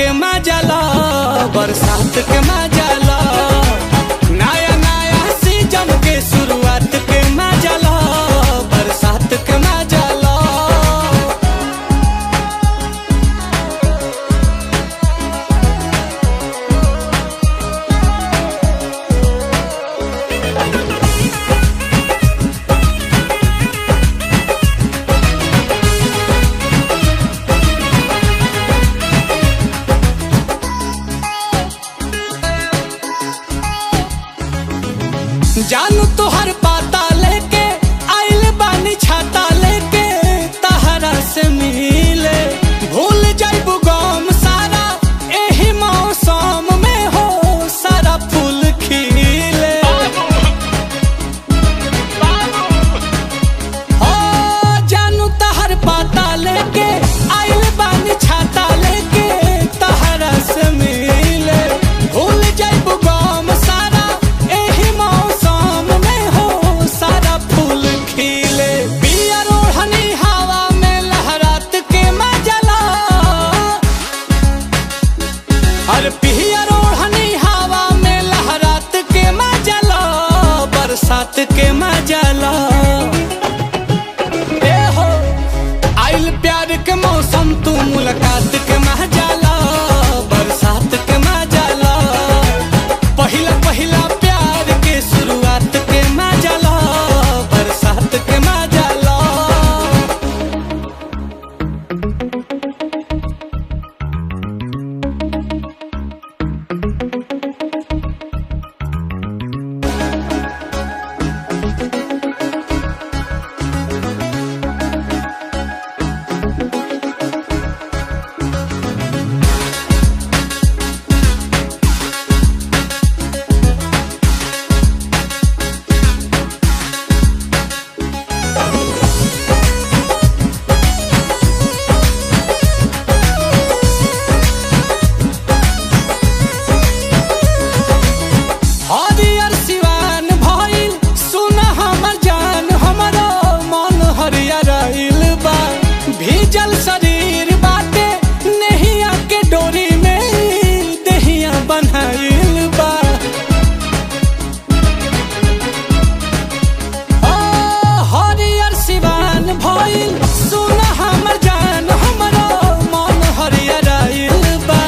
के मजा लो, बरसात के मजा लो, नया नया सीजन के शुरुआत के मजा लो, बरसात के मजा लो। जानू तोहर पाता लेके आइल बानी छाता लेके तहरा से मिले, भूल जाइबू गम सारा एही मौसम में हो सारा फूल खिले। हो जानू तोहर पाता लेके आइल बानी छाता लेके तहरा से मिले, भूल जाइबू गम सारा एही मौसम में हो सारा फूल खिले। पियर ओढ़नी हवा में लहरात के मजा लो, अरे पियर ओढ़नी हवा में लहरात के मजा लो, बरसात के मजा लो। ए हो आइल प्यार के मौसम तू मुलाकात के मजा लो, बरसात के मजा लो, पहिला पहिला प्यार के शुरुआत के मजा लो, बरसात के मजा लो। हरियर सिवान भइल सुन हमर जान, हमरो मन हरियर बा, भीजल शरीर बाटे नहिया के डोरी में दहिया बन्हाइल बा। ओ हरियर सिवान भइल सुन हमर जान, हमरो मन हरियर बा,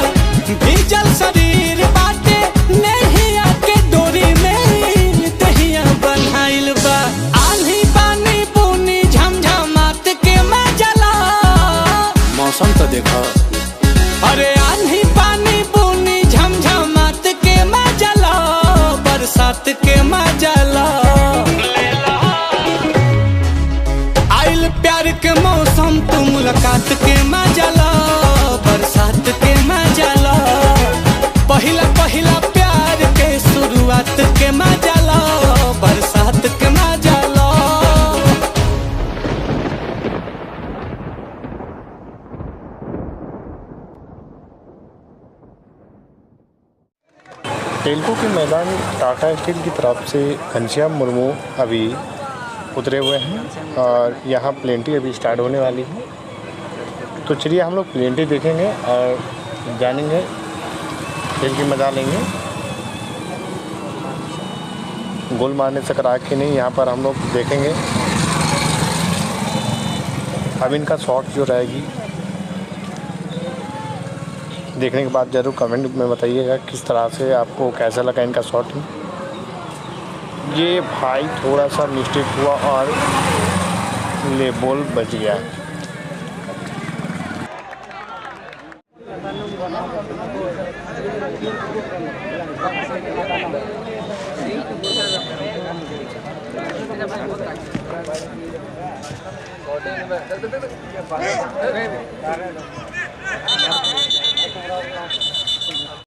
भीजल शरीर बाटे नहिया के डोरी में दहिया बन्हाइल बा। आंधी पानी बुनी झमझमात के मजा लो, मौसम तो देखो, अरे आंधी पानी बुनी झमझमात के मजा लो, बरसात के मजा लो। आइल प्यार के मौसम तू मुलाकात के मजा लो, बरसात के मजा लो, पहिला पहिला प्यार के शुरुआत के मजा लो, बरसात के मजा लो। तेलुगु के मैदान टाटा स्टील की तरफ से घनश्याम मुर्मू अभी उतरे हुए हैं और यहाँ प्लेंटी अभी स्टार्ट होने वाली है। तो चलिए हम लोग प्लेंटी देखेंगे और जानेंगे, खेल की मजा लेंगे। गोल मारने से करा कि नहीं, यहाँ पर हम लोग देखेंगे। अब इनका शॉट जो रहेगी देखने के बाद ज़रूर कमेंट में बताइएगा किस तरह से आपको कैसा लगा इनका शॉट। ये भाई थोड़ा सा मिस्टेक हुआ और ले बॉल बच गया।